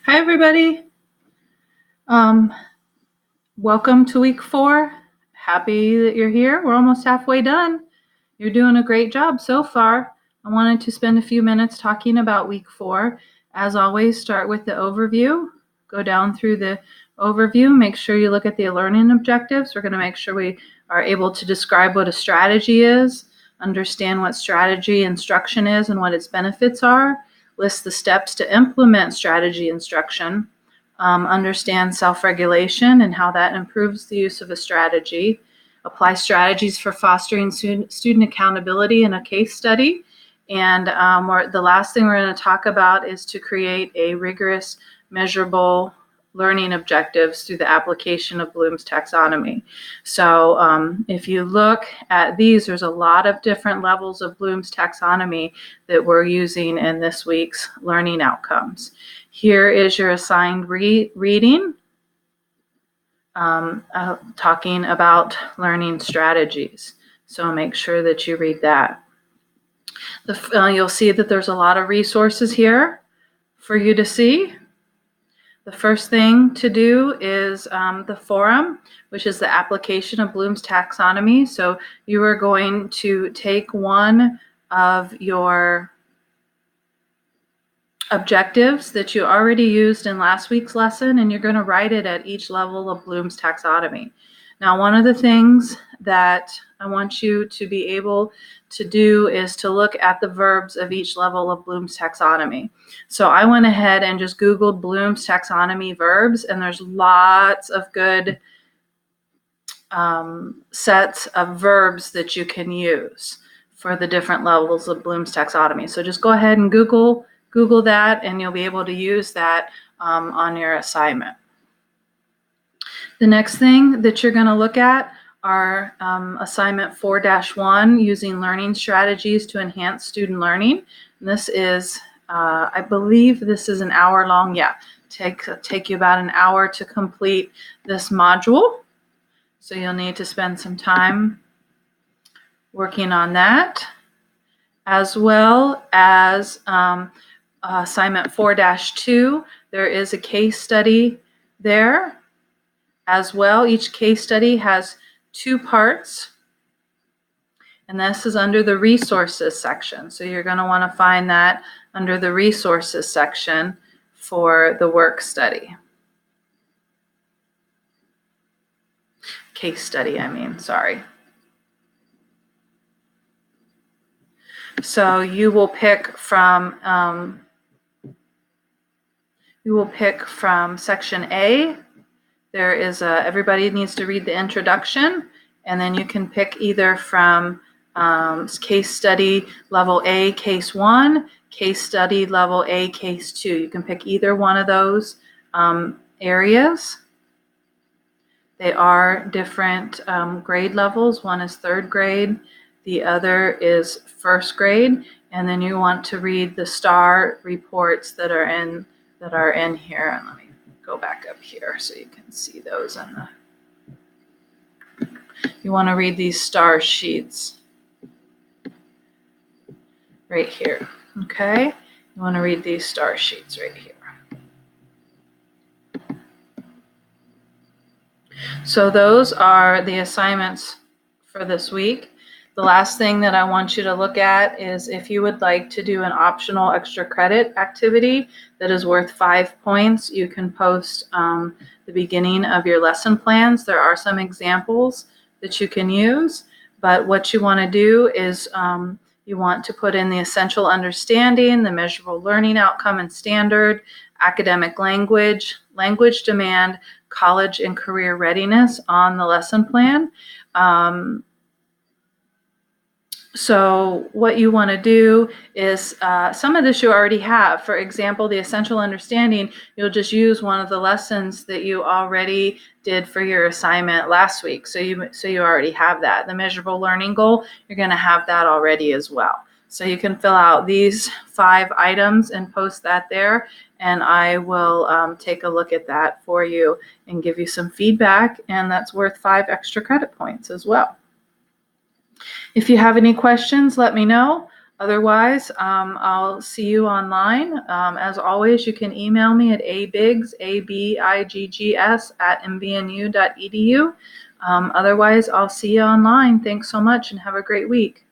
Hi, everybody. Welcome to week 4. Happy that you're here. We're almost halfway done. You're doing a great job so far. I wanted to spend a few minutes talking about week 4. As always, start with the overview. Go down through the overview. Make sure you look at the learning objectives. We're going to make sure we are able to describe what a strategy is, understand what strategy instruction is and what its benefits are, list the steps to implement strategy instruction, understand self-regulation and how that improves the use of a strategy, apply strategies for fostering student accountability in a case study, and the last thing we're going to talk about is to create a rigorous, measurable learning objectives through the application of Bloom's taxonomy. So if you look at these, there's a lot of different levels of Bloom's taxonomy that we're using in this week's learning outcomes. Here is your assigned reading, talking about learning strategies. So make sure that you read that. You'll see that there's a lot of resources here for you to see. The first thing to do is the forum, which is the application of Bloom's taxonomy. So you are going to take one of your objectives that you already used in last week's lesson, and you're going to write it at each level of Bloom's taxonomy. Now, one of the things that I want you to be able to do is to look at the verbs of each level of Bloom's taxonomy. So I went ahead and just Googled Bloom's taxonomy verbs, and there's lots of good sets of verbs that you can use for the different levels of Bloom's taxonomy. So just go ahead and Google that, and you'll be able to use that on your assignment. The next thing that you're going to look at are assignment 4-1, using learning strategies to enhance student learning. And this is, I believe this is an hour long. Yeah, take you about an hour to complete this module. So you'll need to spend some time working on that, as well as assignment 4-2. There is a case study there as well. Each case study has 2 parts, and this is under the resources section. So you're going to want to find that under the resources section for the work study. Case study, sorry. So you will pick from section A. There is everybody needs to read the introduction, and then you can pick either from case study level A, case 1, case study level A, case 2. You can pick either one of those areas. They are different grade levels. One is 3rd grade, the other is 1st grade, and then you want to read the STAR reports that are in here. And let me go back up here so you can see those you want to read these STAR sheets right here. Okay, you want to read these STAR sheets right here. So those are the assignments for this week. The last thing that I want you to look at is if you would like to do an optional extra credit activity that is worth 5 points, you can post the beginning of your lesson plans. There are some examples that you can use, but what you want to do is you want to put in the essential understanding, the measurable learning outcome and standard, academic language, language demand, college and career readiness on the lesson plan. So what you want to do is some of this you already have. For example, the essential understanding, you'll just use one of the lessons that you already did for your assignment last week. So you already have that. The measurable learning goal, you're going to have that already as well. So you can fill out these 5 items and post that there, and I will take a look at that for you and give you some feedback, and that's worth 5 extra credit points as well. If you have any questions, let me know. Otherwise, I'll see you online. As always, you can email me at abiggs, abiggs, @mvnu.edu. Otherwise, I'll see you online. Thanks so much and have a great week.